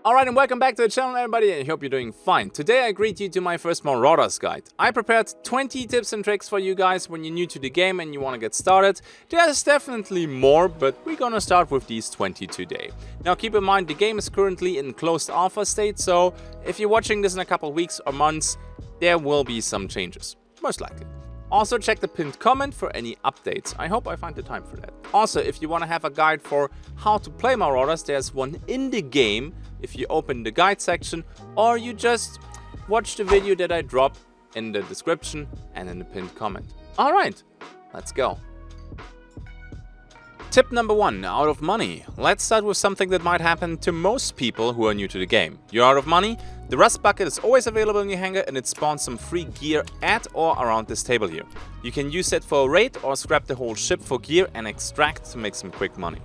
Alright, and welcome back to the channel, everybody. I hope you're doing fine. Today I greet you to my first Marauders guide. I prepared 20 tips and tricks for you guys when you're new to the game and you want to get started. There's definitely more, but we're gonna start with these 20 today. Now keep in mind, the game is currently in closed alpha state, so if you're watching this in a couple weeks or months, there will be some changes, most likely. Also check the pinned comment for any updates. I hope I find the time for that. Also, if you want to have a guide for how to play Marauders, there's one in the game if you open the guide section, or you just watch the video that I drop in the description and in the pinned comment. Alright, let's go. Tip number 1, out of money. Let's start with something that might happen to most people who are new to the game. You're out of money, the rust bucket is always available in your hangar and it spawns some free gear at or around this table here. You can use that for a raid or scrap the whole ship for gear and extract to make some quick money.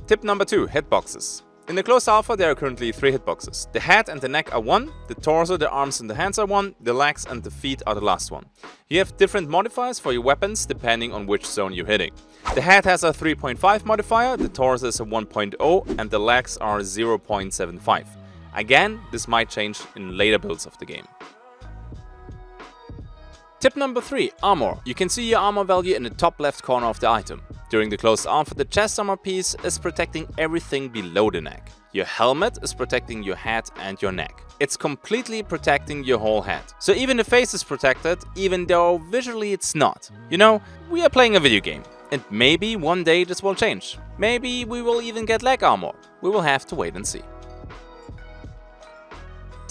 Tip number 2, hitboxes. In the closed alpha there are currently 3 hitboxes. The head and the neck are 1, the torso, the arms and the hands are 1, the legs and the feet are the last one. You have different modifiers for your weapons depending on which zone you're hitting. The head has a 3.5 modifier, the torso is a 1.0 and the legs are 0.75. Again, this might change in later builds of the game. Tip number 3, armor. You can see your armor value in the top left corner of the item. During the closed alpha, the chest armor piece is protecting everything below the neck. Your helmet is protecting your head and your neck. It's completely protecting your whole head. So even the face is protected, even though visually it's not. You know, we are playing a video game. And maybe one day this will change. Maybe we will even get leg armor. We will have to wait and see.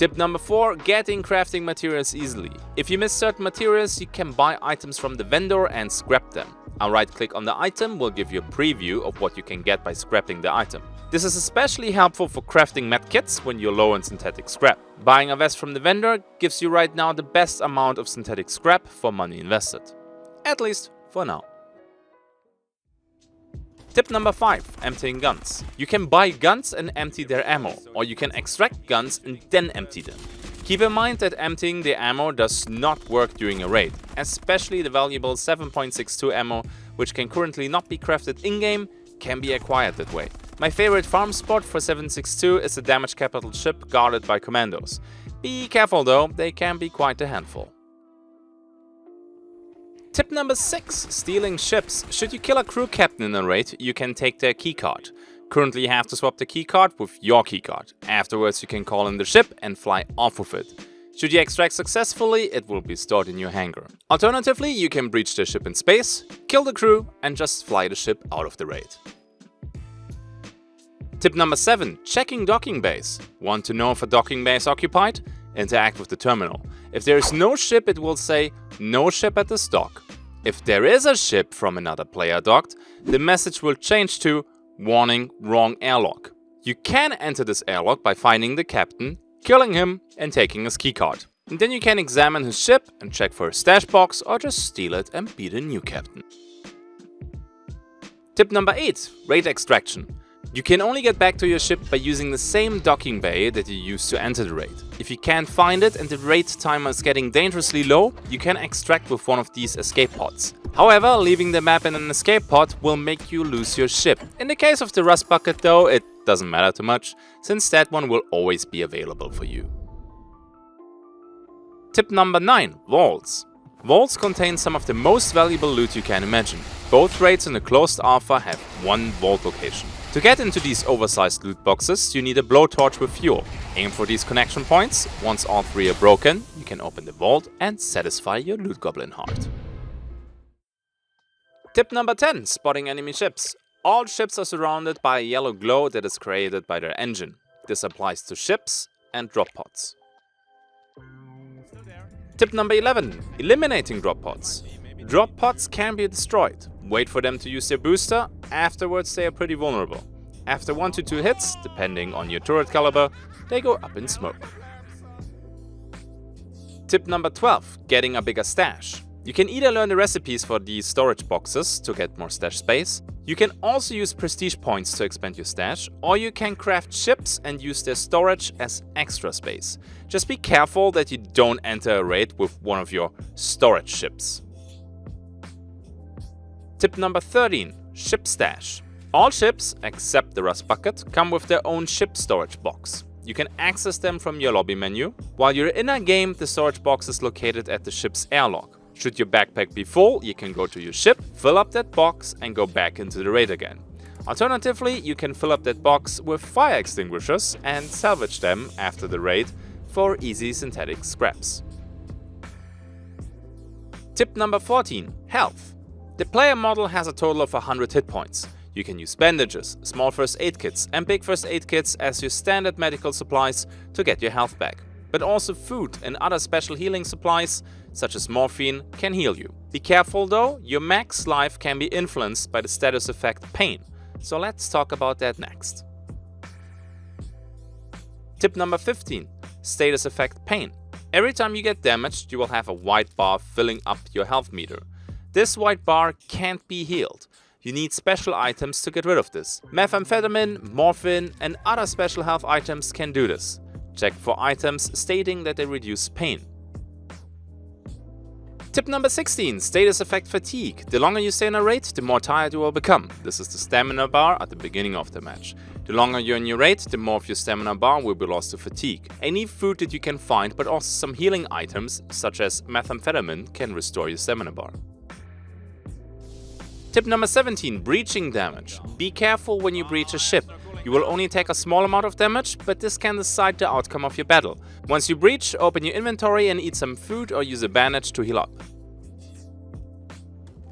Tip number 4, getting crafting materials easily. If you miss certain materials, you can buy items from the vendor and scrap them. A right click on the item will give you a preview of what you can get by scrapping the item. This is especially helpful for crafting medkits when you're low on synthetic scrap. Buying a vest from the vendor gives you right now the best amount of synthetic scrap for money invested. At least for now. Tip number 5, emptying guns. You can buy guns and empty their ammo, or you can extract guns and then empty them. Keep in mind that emptying the ammo does not work during a raid, especially the valuable 7.62 ammo, which can currently not be crafted in-game, can be acquired that way. My favorite farm spot for 7.62 is the damage capital ship guarded by commandos. Be careful though, they can be quite a handful. Tip number 6, stealing ships. Should you kill a crew captain in a raid, you can take their keycard. Currently you have to swap the keycard with your keycard. Afterwards you can call in the ship and fly off with it. Should you extract successfully, it will be stored in your hangar. Alternatively, you can breach the ship in space, kill the crew and just fly the ship out of the raid. Tip number 7, checking docking bays. Want to know if a docking bay is occupied? Interact with the terminal. If there is no ship, it will say no ship at this dock. If there is a ship from another player docked, the message will change to warning, wrong airlock. You can enter this airlock by finding the captain, killing him and taking his keycard. And then you can examine his ship and check for a stash box or just steal it and be the new captain. Tip number 8, raid extraction. You can only get back to your ship by using the same docking bay that you used to enter the raid. If you can't find it and the raid timer is getting dangerously low, you can extract with one of these escape pods. However, leaving the map in an escape pod will make you lose your ship. In the case of the rust bucket though, it doesn't matter too much, since that one will always be available for you. Tip number 9, vaults. Vaults contain some of the most valuable loot you can imagine. Both raids in the closed alpha have one vault location. To get into these oversized loot boxes, you need a blowtorch with fuel. Aim for these connection points. Once all 3 are broken, you can open the vault and satisfy your loot goblin heart. Tip number 10, spotting enemy ships. All ships are surrounded by a yellow glow that is created by their engine. This applies to ships and drop pods. Tip number 11, eliminating drop pods. Drop pods can be destroyed. Wait for them to use their booster, afterwards they are pretty vulnerable. After 1 to 2 hits, depending on your turret caliber, they go up in smoke. Tip number 12, getting a bigger stash. You can either learn the recipes for these storage boxes to get more stash space, you can also use prestige points to expand your stash, or you can craft ships and use their storage as extra space. Just be careful that you don't enter a raid with one of your storage ships. Tip number 13, ship stash. All ships, except the Rust Bucket, come with their own ship storage box. You can access them from your lobby menu. While you're in a game, the storage box is located at the ship's airlock. Should your backpack be full, you can go to your ship, fill up that box and go back into the raid again. Alternatively, you can fill up that box with fire extinguishers and salvage them after the raid for easy synthetic scraps. Tip number 14. Health. The player model has a total of 100 hit points. You can use bandages, small first aid kits and big first aid kits as your standard medical supplies to get your health back. But also food and other special healing supplies, such as morphine, can heal you. Be careful though, your max life can be influenced by the status effect pain. So let's talk about that next. Tip number 15. Status effect pain. Every time you get damaged, you will have a white bar filling up your health meter. This white bar can't be healed. You need special items to get rid of this. Methamphetamine, morphine and other special health items can do this. Check for items stating that they reduce pain. Tip number 16. Status effect fatigue. The longer you stay in a raid, the more tired you will become. This is the stamina bar at the beginning of the match. The longer you're in your raid, the more of your stamina bar will be lost to fatigue. Any food that you can find, but also some healing items, such as methamphetamine, can restore your stamina bar. Tip number 17. Breaching damage. Be careful when you breach a ship. You will only take a small amount of damage, but this can decide the outcome of your battle. Once you breach, open your inventory and eat some food or use a bandage to heal up.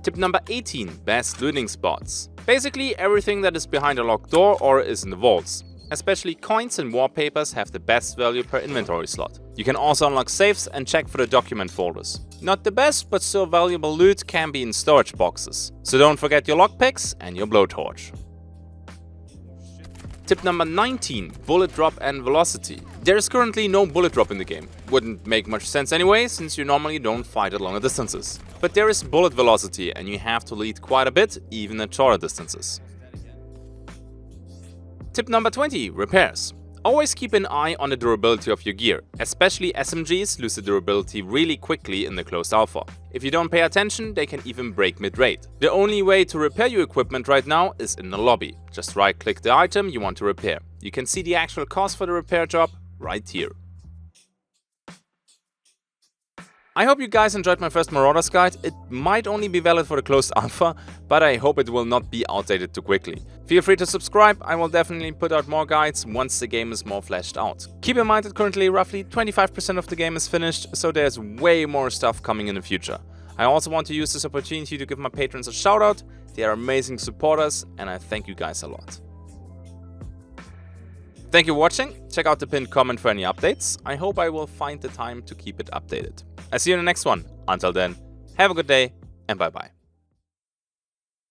Tip number 18. Best looting spots. Basically everything that is behind a locked door or is in the vaults. Especially coins and wallpapers have the best value per inventory slot. You can also unlock safes and check for the document folders. Not the best, but still valuable loot can be in storage boxes. So don't forget your lockpicks and your blowtorch. Tip number 19. Bullet drop and velocity. There is currently no bullet drop in the game. Wouldn't make much sense anyway, since you normally don't fight at longer distances. But there is bullet velocity and you have to lead quite a bit, even at shorter distances. Tip number 20. Repairs. Always keep an eye on the durability of your gear. Especially SMGs lose the durability really quickly in the closed alpha. If you don't pay attention, they can even break mid-raid. The only way to repair your equipment right now is in the lobby. Just right-click the item you want to repair. You can see the actual cost for the repair job right here. I hope you guys enjoyed my first Marauders guide. It might only be valid for the closed alpha, but I hope it will not be outdated too quickly. Feel free to subscribe, I will definitely put out more guides once the game is more fleshed out. Keep in mind that currently roughly 25% of the game is finished, so there's way more stuff coming in the future. I also want to use this opportunity to give my patrons a shout out. They are amazing supporters and I thank you guys a lot. Thank you for watching, check out the pinned comment for any updates. I hope I will find the time to keep it updated. I see you in the next one. Until then, have a good day and bye bye.